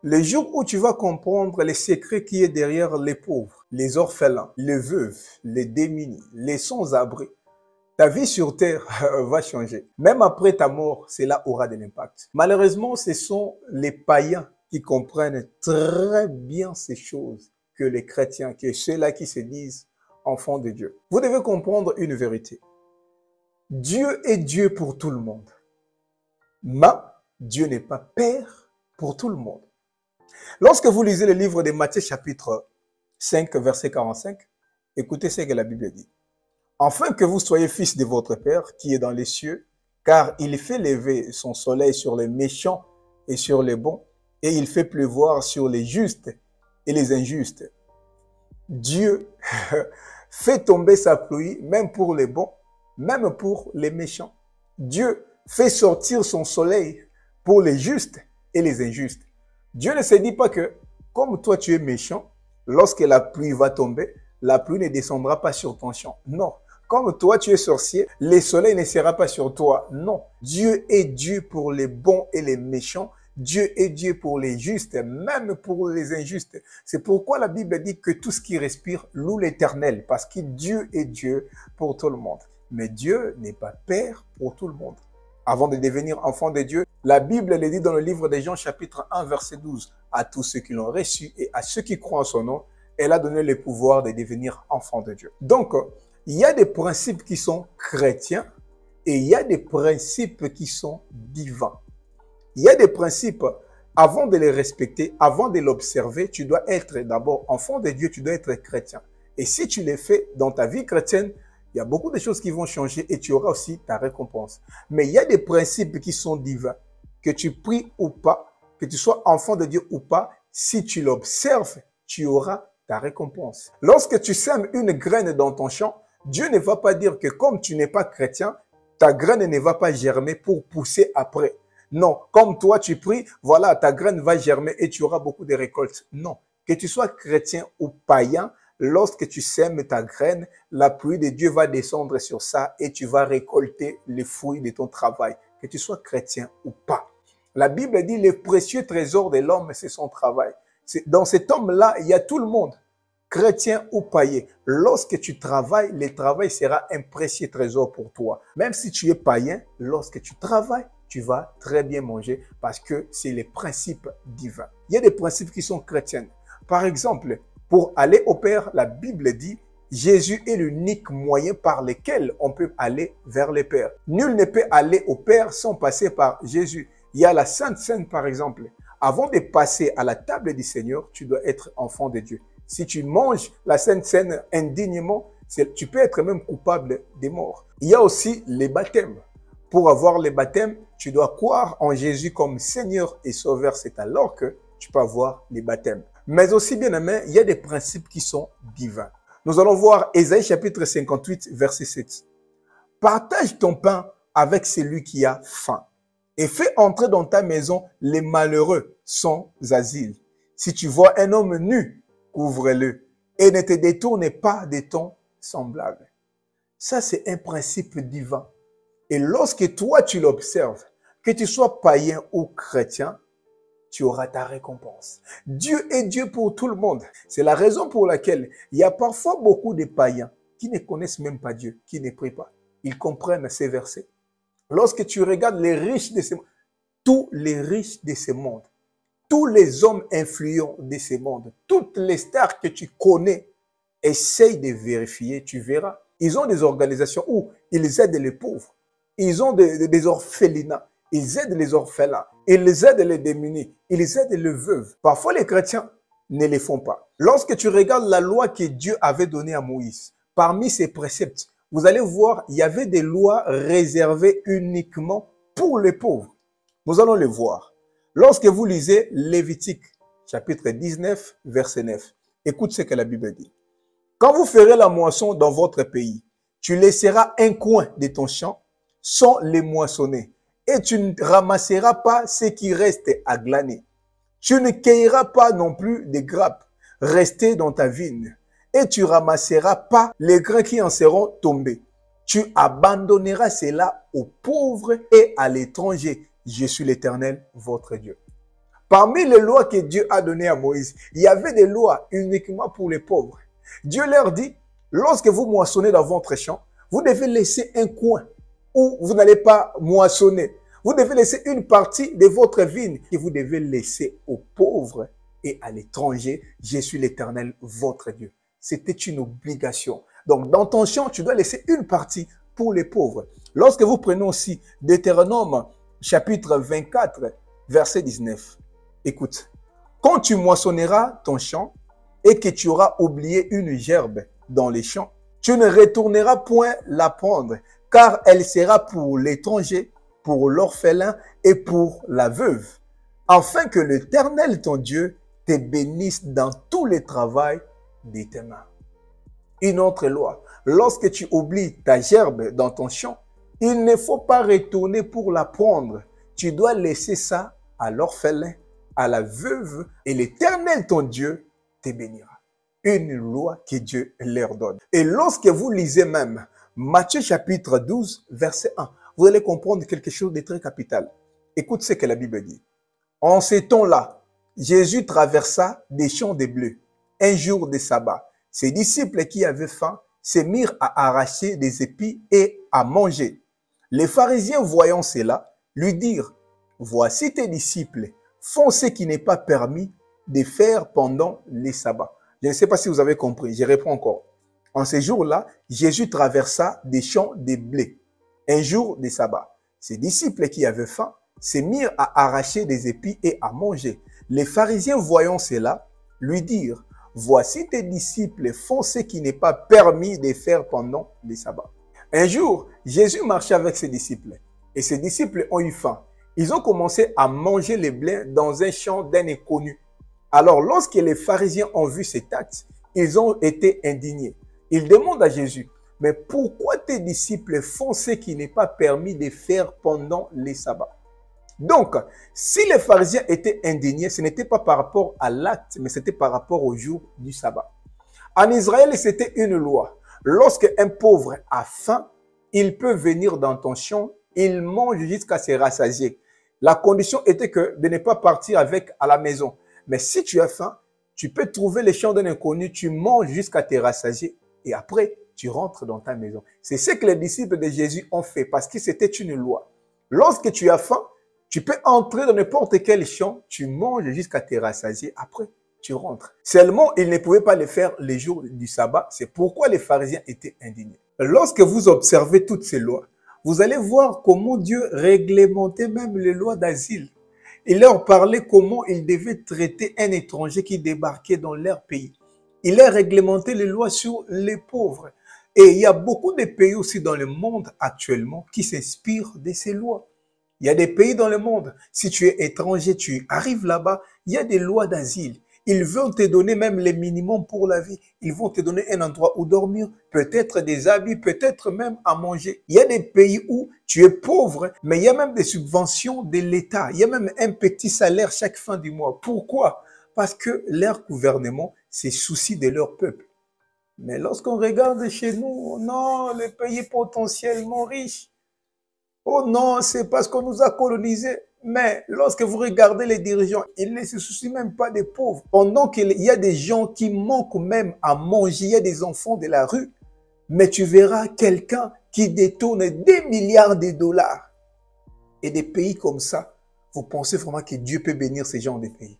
Le jour où tu vas comprendre les secrets qui est derrière les pauvres, les orphelins, les veuves, les démunis, les sans-abri, ta vie sur terre va changer. Même après ta mort, cela aura de l'impact. Malheureusement, ce sont les païens qui comprennent très bien ces choses que les chrétiens, que ceux-là qui se disent enfants de Dieu. Vous devez comprendre une vérité. Dieu est Dieu pour tout le monde. Mais Dieu n'est pas Père pour tout le monde. Lorsque vous lisez le livre de Matthieu chapitre 5, verset 45, écoutez ce que la Bible dit. Afin que vous soyez fils de votre Père qui est dans les cieux, car il fait lever son soleil sur les méchants et sur les bons, et il fait pleuvoir sur les justes et les injustes. Dieu fait tomber sa pluie, même pour les bons, même pour les méchants. Dieu fait sortir son soleil pour les justes et les injustes. Dieu ne se dit pas que, comme toi tu es méchant, lorsque la pluie va tomber, la pluie ne descendra pas sur ton champ. Non. Comme toi tu es sorcier, le soleil ne sera pas sur toi. Non. Dieu est Dieu pour les bons et les méchants. Dieu est Dieu pour les justes, même pour les injustes. C'est pourquoi la Bible dit que tout ce qui respire loue l'Éternel, parce que Dieu est Dieu pour tout le monde. Mais Dieu n'est pas Père pour tout le monde. Avant de devenir enfant de Dieu, la Bible le dit dans le livre de Jean chapitre 1 verset 12. À tous ceux qui l'ont reçu et à ceux qui croient en son nom, elle a donné le pouvoir de devenir enfant de Dieu. Donc, il y a des principes qui sont chrétiens et il y a des principes qui sont divins. Il y a des principes, avant de les respecter, avant de l'observer, tu dois être d'abord enfant de Dieu, tu dois être chrétien. Et si tu les fais dans ta vie chrétienne, il y a beaucoup de choses qui vont changer et tu auras aussi ta récompense. Mais il y a des principes qui sont divins. Que tu pries ou pas, que tu sois enfant de Dieu ou pas, si tu l'observes, tu auras ta récompense. Lorsque tu sèmes une graine dans ton champ, Dieu ne va pas dire que comme tu n'es pas chrétien, ta graine ne va pas germer pour pousser après. Non, comme toi tu pries, voilà, ta graine va germer et tu auras beaucoup de récoltes. Non, que tu sois chrétien ou païen, lorsque tu sèmes ta graine, la pluie de Dieu va descendre sur ça et tu vas récolter les fruits de ton travail, que tu sois chrétien ou pas. La Bible dit le précieux trésor de l'homme, c'est son travail. Dans cet homme-là, il y a tout le monde, chrétien ou païen. Lorsque tu travailles, le travail sera un précieux trésor pour toi. Même si tu es païen, lorsque tu travailles, tu vas très bien manger parce que c'est les principes divins. Il y a des principes qui sont chrétiens. Par exemple, pour aller au Père, la Bible dit Jésus est l'unique moyen par lequel on peut aller vers le Père. Nul ne peut aller au Père sans passer par Jésus. Il y a la Sainte Seine, par exemple. Avant de passer à la table du Seigneur, tu dois être enfant de Dieu. Si tu manges la Sainte Seine indignement, tu peux être même coupable des morts. Il y a aussi les baptêmes. Pour avoir les baptêmes, tu dois croire en Jésus comme Seigneur et Sauveur. C'est alors que tu peux avoir les baptêmes. Mais aussi, bien aimé, il y a des principes qui sont divins. Nous allons voir Ésaïe chapitre 58, verset 7. Partage ton pain avec celui qui a faim et fais entrer dans ta maison les malheureux sans asile. Si tu vois un homme nu, couvre-le et ne te détourne pas de ton semblable. Ça, c'est un principe divin. Et lorsque toi, tu l'observes, que tu sois païen ou chrétien, tu auras ta récompense. Dieu est Dieu pour tout le monde. C'est la raison pour laquelle il y a parfois beaucoup de païens qui ne connaissent même pas Dieu, qui ne prient pas. Ils comprennent ces versets. Lorsque tu regardes les riches de ce monde, tous les riches de ce monde, tous les hommes influents de ce monde, toutes les stars que tu connais, essaye de vérifier, tu verras. Ils ont des organisations où ils aident les pauvres. Ils ont des orphelinats. Ils aident les orphelins. Ils aident les démunis. Ils aident les veuves. Parfois, les chrétiens ne les font pas. Lorsque tu regardes la loi que Dieu avait donnée à Moïse, parmi ses préceptes, vous allez voir, il y avait des lois réservées uniquement pour les pauvres. Nous allons les voir. Lorsque vous lisez Lévitique, chapitre 19, verset 9, écoute ce que la Bible dit. Quand vous ferez la moisson dans votre pays, tu laisseras un coin de ton champ sans les moissonner. Et tu ne ramasseras pas ce qui reste à glaner. Tu ne cueilleras pas non plus des grappes restées dans ta vigne. Et tu ramasseras pas les grains qui en seront tombés. Tu abandonneras cela aux pauvres et à l'étranger. Je suis l'Éternel, votre Dieu. Parmi les lois que Dieu a données à Moïse, il y avait des lois uniquement pour les pauvres. Dieu leur dit, lorsque vous moissonnez dans votre champ, vous devez laisser un coin où vous n'allez pas moissonner. Vous devez laisser une partie de votre vigne que vous devez laisser aux pauvres et à l'étranger. Je suis l'Éternel, votre Dieu. C'était une obligation. Donc, dans ton champ, tu dois laisser une partie pour les pauvres. Lorsque vous prenez aussi Deutéronome, chapitre 24, verset 19. Écoute, quand tu moissonneras ton champ et que tu auras oublié une gerbe dans les champs, tu ne retourneras point la prendre, car elle sera pour l'étranger, pour l'orphelin et pour la veuve, afin que l'Éternel, ton Dieu, te bénisse dans tous les travaux de tes mains. Une autre loi, lorsque tu oublies ta gerbe dans ton champ, il ne faut pas retourner pour la prendre. Tu dois laisser ça à l'orphelin, à la veuve, et l'Éternel, ton Dieu, te bénira. Une loi que Dieu leur donne. Et lorsque vous lisez même Matthieu chapitre 12, verset 1, vous allez comprendre quelque chose de très capital. Écoute ce que la Bible dit. En ces temps-là, Jésus traversa des champs de blé, un jour de sabbat. Ses disciples qui avaient faim se mirent à arracher des épis et à manger. Les pharisiens, voyant cela, lui dirent, « Voici tes disciples font ce qui n'est pas permis de faire pendant les sabbats. » Je ne sais pas si vous avez compris, je réponds encore. En ces jours-là, Jésus traversa des champs de blé, un jour de sabbat. Ses disciples qui avaient faim se mirent à arracher des épis et à manger. Les pharisiens, voyant cela, lui dirent, « Voici tes disciples font ce qui n'est pas permis de faire pendant les sabbats. » Un jour, Jésus marchait avec ses disciples et ses disciples ont eu faim. Ils ont commencé à manger les blés dans un champ d'un inconnu. Alors, lorsque les pharisiens ont vu cet acte, ils ont été indignés. Ils demandent à Jésus, « Mais pourquoi tes disciples font ce qui n'est pas permis de faire pendant les sabbats ?» Donc, si les pharisiens étaient indignés, ce n'était pas par rapport à l'acte, mais c'était par rapport au jour du sabbat. En Israël, c'était une loi. Lorsque un pauvre a faim, il peut venir dans ton champ, il mange jusqu'à se rassasier. La condition était que de ne pas partir avec à la maison. Mais si tu as faim, tu peux trouver les champs d'un inconnu, tu manges jusqu'à te rassasier et après, tu rentres dans ta maison. C'est ce que les disciples de Jésus ont fait parce que c'était une loi. Lorsque tu as faim, tu peux entrer dans n'importe quel champ, tu manges jusqu'à te rassasier, après, tu rentres. Seulement, ils ne pouvaient pas le faire les jours du sabbat. C'est pourquoi les pharisiens étaient indignés. Lorsque vous observez toutes ces lois, vous allez voir comment Dieu réglementait même les lois d'asile. Il leur parlait comment ils devaient traiter un étranger qui débarquait dans leur pays. Il a réglementé les lois sur les pauvres. Et il y a beaucoup de pays aussi dans le monde actuellement qui s'inspirent de ces lois. Il y a des pays dans le monde, si tu es étranger, tu arrives là-bas, il y a des lois d'asile. Ils vont te donner même les minimums pour la vie. Ils vont te donner un endroit où dormir, peut-être des habits, peut-être même à manger. Il y a des pays où tu es pauvre, mais il y a même des subventions de l'État. Il y a même un petit salaire chaque fin du mois. Pourquoi? Parce que leur gouvernement se soucie de leur peuple. Mais lorsqu'on regarde chez nous, non, les pays potentiellement riches. Oh non, c'est parce qu'on nous a colonisés. Mais lorsque vous regardez les dirigeants, ils ne se soucient même pas des pauvres. Pendant qu'il y a des gens qui manquent même à manger, il y a des enfants de la rue. Mais tu verras quelqu'un qui détourne des milliards de dollars. Et des pays comme ça, vous pensez vraiment que Dieu peut bénir ces gens des pays?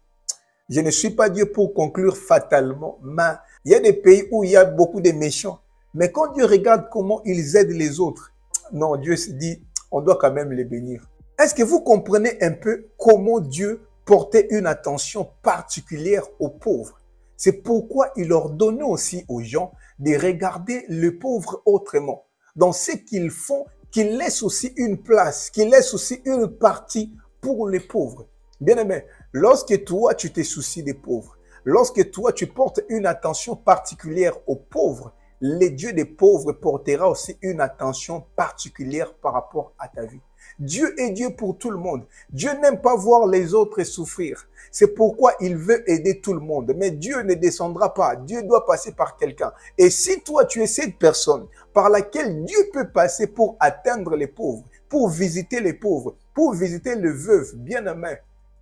Je ne suis pas Dieu pour conclure fatalement, mais il y a des pays où il y a beaucoup de méchants. Mais quand Dieu regarde comment ils aident les autres, non, Dieu se dit, on doit quand même les bénir. Est-ce que vous comprenez un peu comment Dieu portait une attention particulière aux pauvres? C'est pourquoi il ordonnait aussi aux gens de regarder le pauvre autrement. Dans ce qu'ils font, qu'ils laissent aussi une place, qu'ils laissent aussi une partie pour les pauvres. Bien-aimé, lorsque toi, tu te soucies des pauvres, lorsque toi, tu portes une attention particulière aux pauvres, le Dieu des pauvres portera aussi une attention particulière par rapport à ta vie. Dieu est Dieu pour tout le monde. Dieu n'aime pas voir les autres souffrir. C'est pourquoi il veut aider tout le monde. Mais Dieu ne descendra pas. Dieu doit passer par quelqu'un. Et si toi, tu es cette personne par laquelle Dieu peut passer pour atteindre les pauvres, pour visiter les pauvres, pour visiter les veuves, bien-aimés,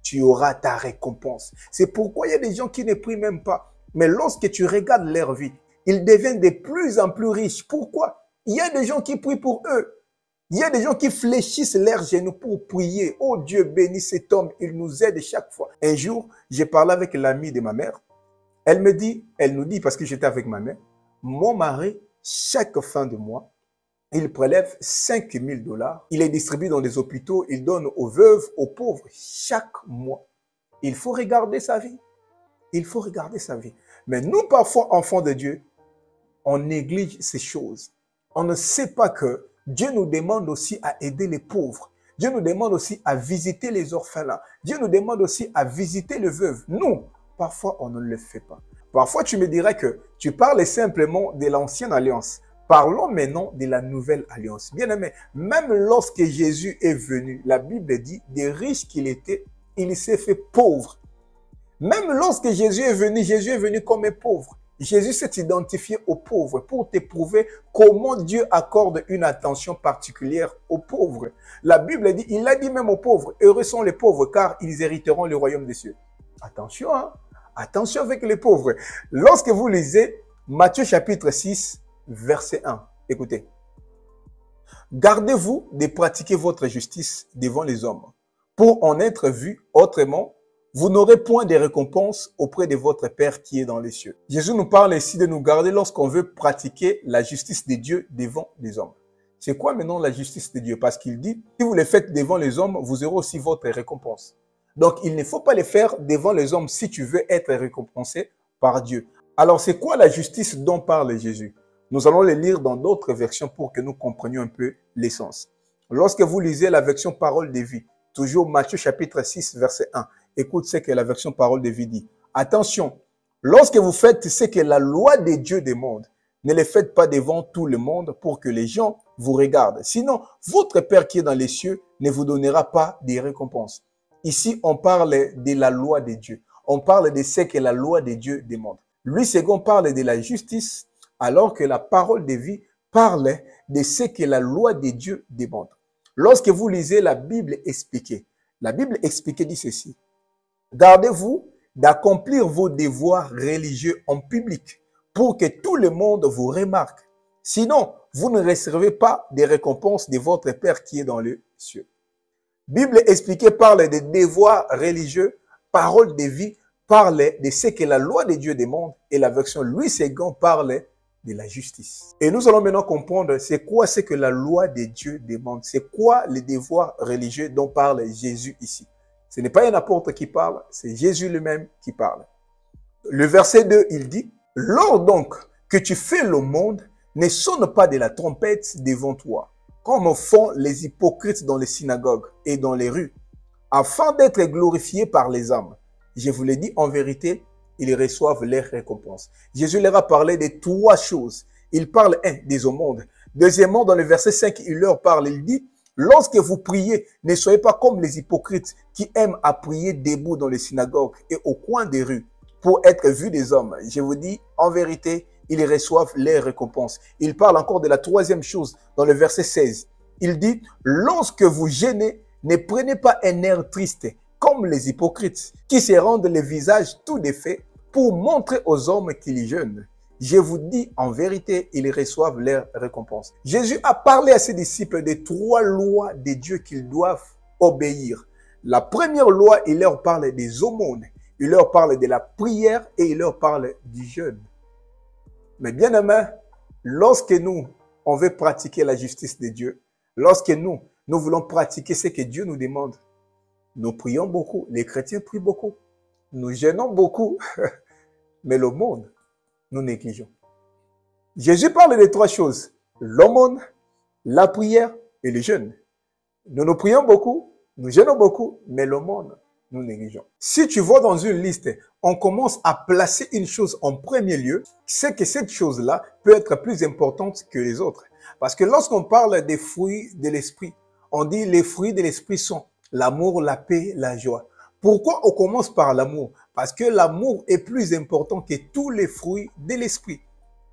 tu auras ta récompense. C'est pourquoi il y a des gens qui ne prient même pas. Mais lorsque tu regardes leur vie, ils deviennent de plus en plus riches. Pourquoi? Il y a des gens qui prient pour eux. Il y a des gens qui fléchissent leurs genoux pour prier. Oh Dieu, bénis cet homme, il nous aide chaque fois. Un jour, j'ai parlé avec l'amie de ma mère. Elle nous dit, parce que j'étais avec ma mère, mon mari, chaque fin de mois, il prélève 5 000 $. Il les distribue dans des hôpitaux, il donne aux veuves, aux pauvres, chaque mois. Il faut regarder sa vie. Il faut regarder sa vie. Mais nous, parfois, enfants de Dieu, on néglige ces choses. On ne sait pas que Dieu nous demande aussi à aider les pauvres. Dieu nous demande aussi à visiter les orphelins. Dieu nous demande aussi à visiter les veuves. Nous, parfois, on ne le fait pas. Parfois, tu me dirais que tu parles simplement de l'ancienne alliance. Parlons maintenant de la nouvelle alliance. Bien aimé, même lorsque Jésus est venu, la Bible dit, des riches qu'il était, il s'est fait pauvre. Même lorsque Jésus est venu comme un pauvre. Jésus s'est identifié aux pauvres pour te prouver comment Dieu accorde une attention particulière aux pauvres. La Bible dit, il a dit même aux pauvres, heureux sont les pauvres car ils hériteront le royaume des cieux. Attention, hein? Attention avec les pauvres. Lorsque vous lisez Matthieu chapitre 6, verset 1, écoutez. Gardez-vous de pratiquer votre justice devant les hommes pour en être vu autrement. Vous n'aurez point de récompense auprès de votre Père qui est dans les cieux. Jésus nous parle ici de nous garder lorsqu'on veut pratiquer la justice de Dieu devant les hommes. C'est quoi maintenant la justice de Dieu? Parce qu'il dit, si vous le faites devant les hommes, vous aurez aussi votre récompense. Donc, il ne faut pas le faire devant les hommes si tu veux être récompensé par Dieu. Alors, c'est quoi la justice dont parle Jésus? Nous allons le lire dans d'autres versions pour que nous comprenions un peu l'essence. Lorsque vous lisez la version Parole de vie, toujours Matthieu chapitre 6, verset 1, écoute ce que la version Parole de vie dit. Attention, lorsque vous faites ce que la loi de Dieu demande, ne le faites pas devant tout le monde pour que les gens vous regardent. Sinon, votre Père qui est dans les cieux ne vous donnera pas de récompenses. Ici, on parle de la loi de Dieu. On parle de ce que la loi de Dieu demande. Lui, second, parle de la justice, alors que la parole de vie parle de ce que la loi de Dieu demande. Lorsque vous lisez la Bible expliquée dit ceci. Gardez-vous d'accomplir vos devoirs religieux en public pour que tout le monde vous remarque. Sinon, vous ne recevrez pas des récompenses de votre Père qui est dans les cieux. Bible expliquée parle des devoirs religieux, parole de vie parle de ce que la loi de Dieu demande et la version Louis II parle de la justice. Et nous allons maintenant comprendre c'est quoi ce que la loi de Dieu demande, c'est quoi les devoirs religieux dont parle Jésus ici. Ce n'est pas un apôtre qui parle, c'est Jésus lui-même qui parle. Le verset 2, il dit, « Lors donc que tu fais le monde, ne sonne pas de la trompette devant toi, comme font les hypocrites dans les synagogues et dans les rues, afin d'être glorifiés par les hommes. Je vous l'ai dit, en vérité, ils reçoivent leurs récompenses. » Jésus leur a parlé de trois choses. Il parle, des au monde. Deuxièmement, dans le verset 5, il leur parle, il dit, lorsque vous priez, ne soyez pas comme les hypocrites qui aiment à prier debout dans les synagogues et au coin des rues pour être vus des hommes. Je vous dis, en vérité, ils reçoivent leurs récompenses. Il parle encore de la troisième chose dans le verset 16. Il dit, lorsque vous gênez, ne prenez pas un air triste comme les hypocrites qui se rendent le visage tout défait pour montrer aux hommes qu'ils jeûnent. Je vous dis, en vérité, ils reçoivent leur récompense. Jésus a parlé à ses disciples des trois lois de Dieu qu'ils doivent obéir. La première loi, il leur parle des aumônes, il leur parle de la prière et il leur parle du jeûne. Mais bien aimé, lorsque nous, on veut pratiquer la justice de Dieu, lorsque nous voulons pratiquer ce que Dieu nous demande, nous prions beaucoup, les chrétiens prient beaucoup, nous jeûnons beaucoup, mais le monde, nous négligeons. Jésus parle de trois choses, l'aumône, la prière et le jeûne. Nous prions beaucoup, nous jeûnons beaucoup, mais l'aumône, nous négligeons. Si tu vois dans une liste, on commence à placer une chose en premier lieu, c'est que cette chose-là peut être plus importante que les autres. Parce que lorsqu'on parle des fruits de l'esprit, on dit les fruits de l'esprit sont l'amour, la paix, la joie. Pourquoi on commence par l'amour? Parce que l'amour est plus important que tous les fruits de l'esprit.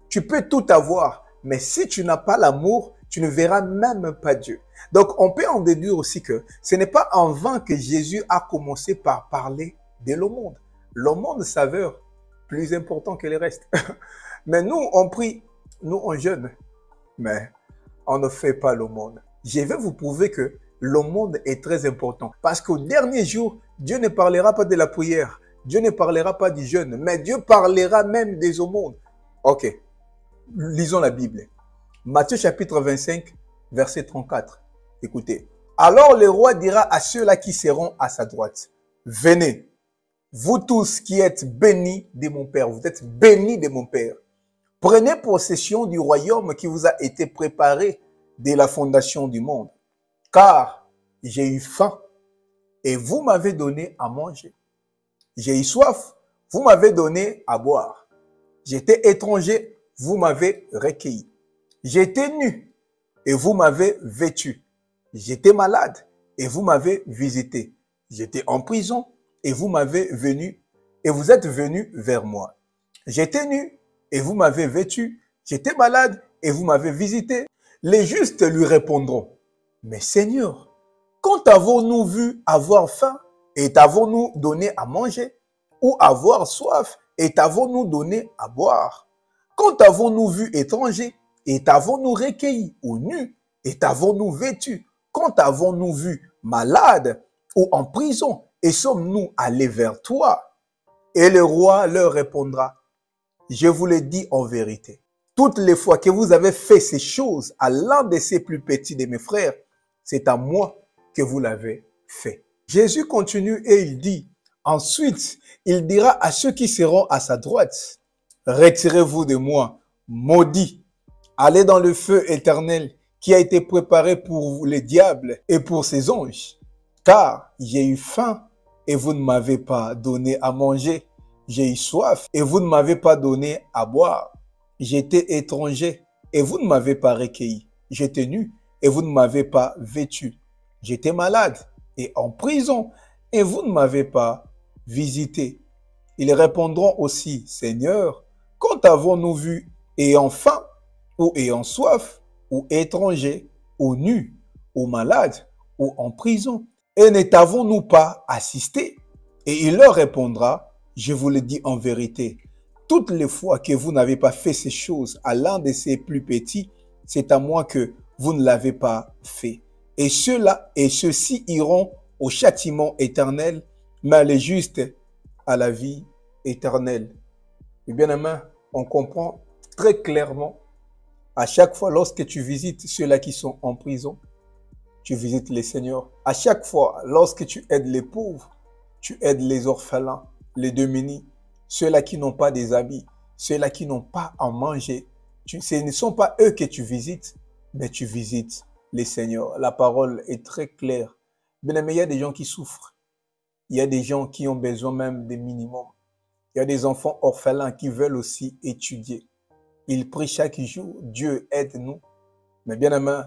Tu peux tout avoir, Mais si tu n'as pas l'amour, tu ne verras même pas Dieu. Donc, on peut en déduire aussi que ce n'est pas en vain que Jésus a commencé par parler de l'aumône. L'aumône s'avère plus important que le reste. Mais nous, on prie, nous, on jeûne, mais on ne fait pas l'aumône. Je vais vous prouver que l'aumône est très important. Parce qu'au dernier jour, Dieu ne parlera pas de la prière. Dieu ne parlera pas du jeûne, mais Dieu parlera même des aumônes. Ok, lisons la Bible. Matthieu chapitre 25, verset 34. Écoutez. Alors le roi dira à ceux-là qui seront à sa droite, venez, vous tous qui êtes bénis de mon Père, vous êtes bénis de mon Père. Prenez possession du royaume qui vous a été préparé dès la fondation du monde. Car j'ai eu faim et vous m'avez donné à manger. J'ai eu soif, vous m'avez donné à boire. J'étais étranger, vous m'avez recueilli. J'étais nu et vous m'avez vêtu. J'étais malade et vous m'avez visité. J'étais en prison et vous m'avez venu et vous êtes venu vers moi. J'étais nu et vous m'avez vêtu. J'étais malade et vous m'avez visité. Les justes lui répondront, mais Seigneur, quand avons-nous vu avoir faim et t'avons-nous donné à manger? Ou avoir soif et t'avons-nous donné à boire? Quand avons-nous vu étranger et t'avons-nous recueilli? Ou nu et t'avons-nous vêtu? Quand avons-nous vu malade ou en prison et sommes-nous allés vers toi? Et le roi leur répondra, je vous le dis en vérité, toutes les fois que vous avez fait ces choses à l'un de ces plus petits de mes frères, c'est à moi que vous l'avez fait. Jésus continue et il dit, ensuite, il dira à ceux qui seront à sa droite, retirez-vous de moi, maudits, allez dans le feu éternel qui a été préparé pour les diables et pour ses anges. Car j'ai eu faim et vous ne m'avez pas donné à manger. J'ai eu soif et vous ne m'avez pas donné à boire. J'étais étranger et vous ne m'avez pas recueilli. J'étais nu et vous ne m'avez pas vêtu. J'étais malade et en prison et vous ne m'avez pas visité. Ils répondront aussi, Seigneur, quand avons-nous vu ayant faim ou ayant soif ou étranger ou nu ou malade ou en prison et ne t'avons-nous pas assisté? Et il leur répondra, je vous le dis en vérité, toutes les fois que vous n'avez pas fait ces choses à l'un de ces plus petits, c'est à moi que vous ne l'avez pas fait. Et ceux-là et ceux-ci iront au châtiment éternel, mais les justes à la vie éternelle. Et bien aimé, on comprend très clairement, à chaque fois lorsque tu visites ceux-là qui sont en prison, tu visites les seigneurs. À chaque fois, lorsque tu aides les pauvres, tu aides les orphelins, les démunis, ceux-là qui n'ont pas des habits, ceux-là qui n'ont pas à manger. Ce ne sont pas eux que tu visites, mais tu visites les seigneurs. La parole est très claire. Bien aimé, il y a des gens qui souffrent. Il y a des gens qui ont besoin même des minimums. Il y a des enfants orphelins qui veulent aussi étudier. Ils prient chaque jour, Dieu aide-nous. Mais bien aimé,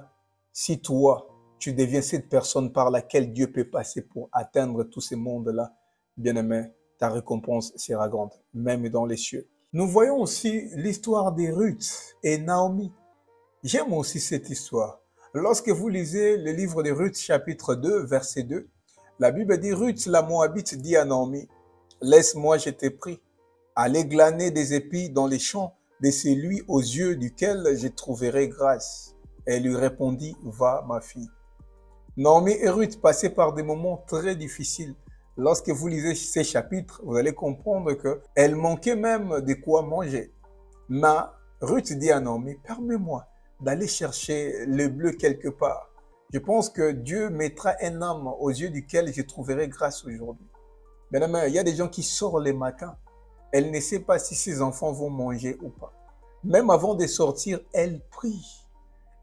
si toi, tu deviens cette personne par laquelle Dieu peut passer pour atteindre tous ces mondes-là, bien aimé, ta récompense sera grande, même dans les cieux. Nous voyons aussi l'histoire de Ruth et Naomi. J'aime aussi cette histoire. Lorsque vous lisez le livre de Ruth, chapitre 2, verset 2, la Bible dit, Ruth, la Moabite, dit à Naomi, « Laisse-moi, je t'ai pris, aller glaner des épis dans les champs de celui aux yeux duquel je trouverai grâce. » Elle lui répondit, « Va, ma fille. » Naomi et Ruth passaient par des moments très difficiles. Lorsque vous lisez ces chapitres, vous allez comprendre qu'elle manquait même de quoi manger. Mais Ruth dit à Naomi, « Permets-moi d'aller chercher le bleu quelque part. Je pense que Dieu mettra un homme aux yeux duquel je trouverai grâce aujourd'hui. » Bien, il y a des gens qui sortent les matins. Elle ne sait pas si ses enfants vont manger ou pas. Même avant de sortir, elle prie.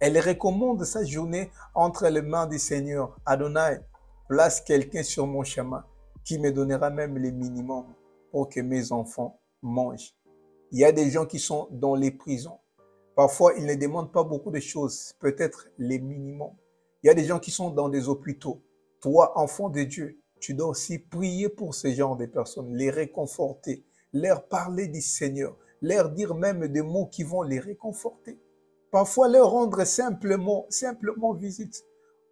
Elle recommande sa journée entre les mains du Seigneur. Adonai, place quelqu'un sur mon chemin qui me donnera même les minimums pour que mes enfants mangent. Il y a des gens qui sont dans les prisons. Parfois, ils ne demandent pas beaucoup de choses, peut-être les minimums. Il y a des gens qui sont dans des hôpitaux. Toi, enfant de Dieu, tu dois aussi prier pour ce genre de personnes, les réconforter, leur parler du Seigneur, leur dire même des mots qui vont les réconforter. Parfois, leur rendre simplement visite.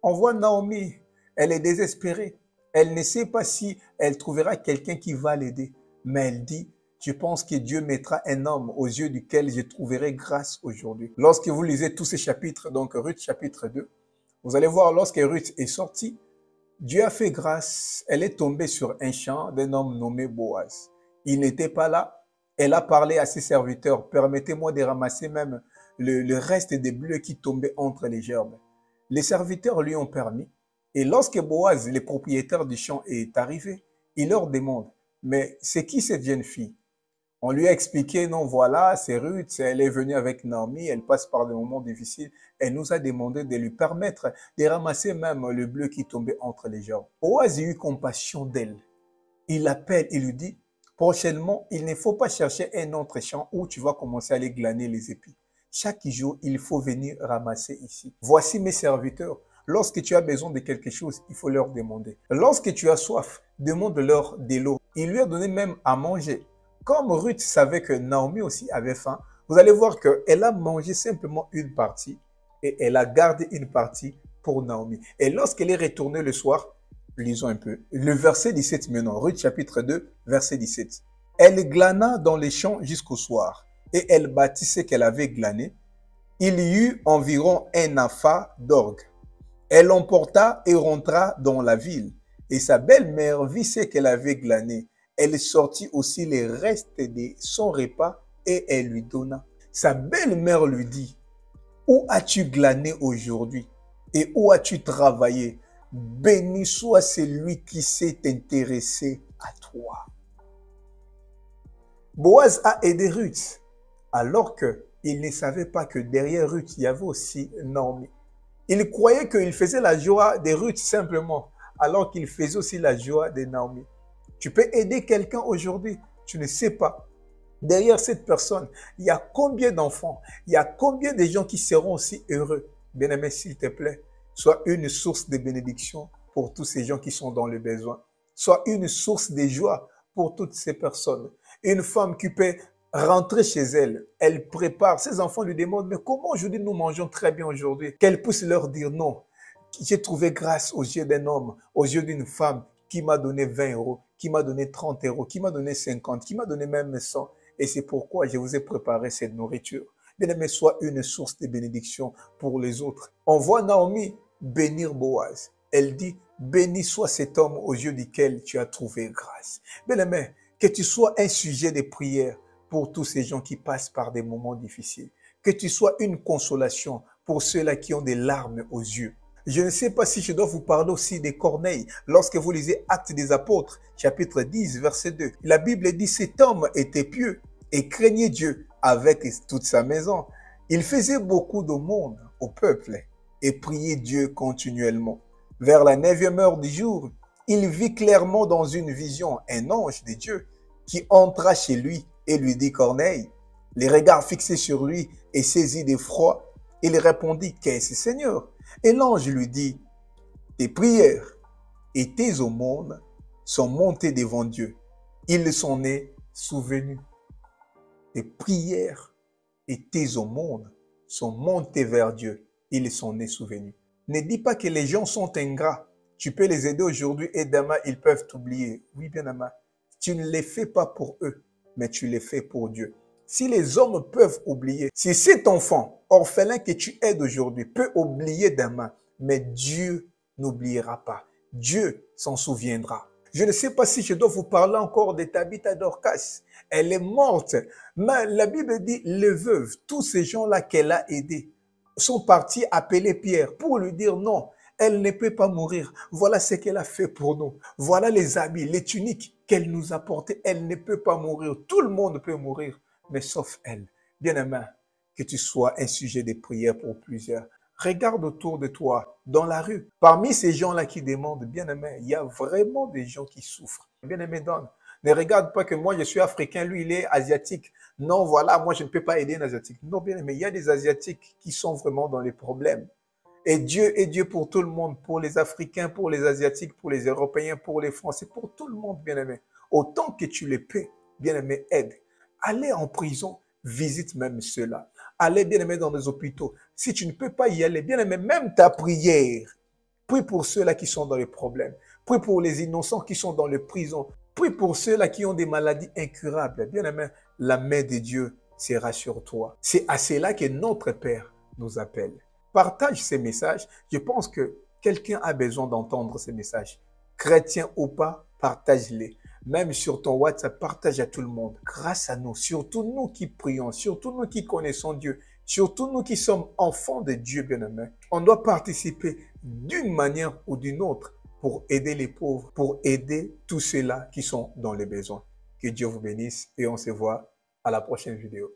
On voit Naomi, elle est désespérée. Elle ne sait pas si elle trouvera quelqu'un qui va l'aider. Mais elle dit, je pense que Dieu mettra un homme aux yeux duquel je trouverai grâce aujourd'hui. Lorsque vous lisez tous ces chapitres, donc Ruth chapitre 2, vous allez voir lorsque Ruth est sortie, Dieu a fait grâce. Elle est tombée sur un champ d'un homme nommé Boaz. Il n'était pas là. Elle a parlé à ses serviteurs, permettez-moi de ramasser même le reste des bleuets qui tombaient entre les gerbes. Les serviteurs lui ont permis. Et lorsque Boaz, le propriétaire du champ, est arrivé, il leur demande, mais c'est qui cette jeune fille? On lui a expliqué, non, voilà, c'est Ruth, elle est venue avec Naomi, elle passe par des moments difficiles. Elle nous a demandé de lui permettre de ramasser même le bleu qui tombait entre les gerbes. Boaz a eu compassion d'elle. Il l'appelle, il lui dit, prochainement, il ne faut pas chercher un autre champ où tu vas commencer à aller glaner les épis. Chaque jour, il faut venir ramasser ici. Voici mes serviteurs. Lorsque tu as besoin de quelque chose, il faut leur demander. Lorsque tu as soif, demande-leur de l'eau. Il lui a donné même à manger. Comme Ruth savait que Naomi aussi avait faim, vous allez voir qu'elle a mangé simplement une partie et elle a gardé une partie pour Naomi. Et lorsqu'elle est retournée le soir, lisons un peu, le verset 17 maintenant, Ruth chapitre 2, verset 17. Elle glana dans les champs jusqu'au soir et elle bâtit ce qu'elle avait glané. Il y eut environ un afa d'orgue. Elle l'emporta et rentra dans la ville. Et sa belle-mère vit ce qu'elle avait glané. Elle sortit aussi les restes de son repas et elle lui donna. Sa belle-mère lui dit, où as-tu glané aujourd'hui et où as-tu travaillé? Béni soit celui qui s'est intéressé à toi. Boaz a aidé Ruth alors qu'il ne savait pas que derrière Ruth, il y avait aussi Naomi. Il croyait qu'il faisait la joie de Ruth simplement, alors qu'il faisait aussi la joie de Naomi. Tu peux aider quelqu'un aujourd'hui, tu ne sais pas. Derrière cette personne, il y a combien d'enfants, il y a combien de gens qui seront aussi heureux. Bien-aimé, s'il te plaît, sois une source de bénédiction pour tous ces gens qui sont dans le besoin. Sois une source de joie pour toutes ces personnes. Une femme qui peut rentrer chez elle, elle prépare, ses enfants lui demandent, mais comment aujourd'hui nous mangeons très bien aujourd'hui? Qu'elle puisse leur dire non. J'ai trouvé grâce aux yeux d'un homme, aux yeux d'une femme qui m'a donné 20 euros, qui m'a donné 30 euros, qui m'a donné 50, qui m'a donné même 100. Et c'est pourquoi je vous ai préparé cette nourriture. Bien-aimé, sois une source de bénédiction pour les autres. On voit Naomi bénir Boaz. Elle dit, béni soit cet homme aux yeux duquel tu as trouvé grâce. Bien-aimé, que tu sois un sujet de prière pour tous ces gens qui passent par des moments difficiles. Que tu sois une consolation pour ceux-là qui ont des larmes aux yeux. Je ne sais pas si je dois vous parler aussi de Corneille. Lorsque vous lisez Actes des Apôtres, chapitre 10, verset 2, la Bible dit, cet homme était pieux et craignait Dieu avec toute sa maison. Il faisait beaucoup d'aumônes au peuple et priait Dieu continuellement. Vers la 9e heure du jour, il vit clairement dans une vision un ange de Dieu qui entra chez lui et lui dit, Corneille, les regards fixés sur lui et saisi d'effroi, il répondit, qu'est-ce, Seigneur? Et l'ange lui dit, tes prières et tes aumônes sont montées devant Dieu. Il s'en est souvenu. Tes prières et tes aumônes sont montées vers Dieu. Il s'en est souvenu. Ne dis pas que les gens sont ingrats. Tu peux les aider aujourd'hui et demain, ils peuvent t'oublier. Oui, bien aimé. Tu ne les fais pas pour eux, mais tu les fais pour Dieu. Si les hommes peuvent oublier, si cet enfant orphelin que tu aides aujourd'hui peut oublier demain, mais Dieu n'oubliera pas. Dieu s'en souviendra. Je ne sais pas si je dois vous parler encore de Tabitha Dorcas. Elle est morte. Mais la Bible dit, les veuves, tous ces gens-là qu'elle a aidés, sont partis appeler Pierre pour lui dire non, elle ne peut pas mourir. Voilà ce qu'elle a fait pour nous. Voilà les habits, les tuniques qu'elle nous a portés. Elle ne peut pas mourir. Tout le monde peut mourir, mais sauf elle. Bien-aimé, que tu sois un sujet de prière pour plusieurs. Regarde autour de toi, dans la rue. Parmi ces gens-là qui demandent, bien-aimé, il y a vraiment des gens qui souffrent. Bien-aimé, donne. Ne regarde pas que moi, je suis africain, lui, il est asiatique. Non, voilà, moi, je ne peux pas aider un asiatique. Non, bien-aimé, il y a des asiatiques qui sont vraiment dans les problèmes. Et Dieu est Dieu pour tout le monde, pour les Africains, pour les Asiatiques, pour les Européens, pour les Français, pour tout le monde, bien-aimé. Autant que tu les peux, bien-aimé, aide. Allez en prison, visite même ceux-là. Allez, bien-aimé, dans les hôpitaux. Si tu ne peux pas y aller, bien-aimé, même ta prière. Prie pour ceux-là qui sont dans les problèmes. Prie pour les innocents qui sont dans les prisons. Prie pour ceux-là qui ont des maladies incurables. Bien-aimé, la main de Dieu sera sur toi. C'est à cela que notre Père nous appelle. Partage ces messages. Je pense que quelqu'un a besoin d'entendre ces messages. Chrétien ou pas, partage-les. Même sur ton WhatsApp, partage à tout le monde. Grâce à nous, surtout nous qui prions, surtout nous qui connaissons Dieu, surtout nous qui sommes enfants de Dieu bien-aimé, on doit participer d'une manière ou d'une autre pour aider les pauvres, pour aider tous ceux-là qui sont dans les besoins. Que Dieu vous bénisse et on se voit à la prochaine vidéo.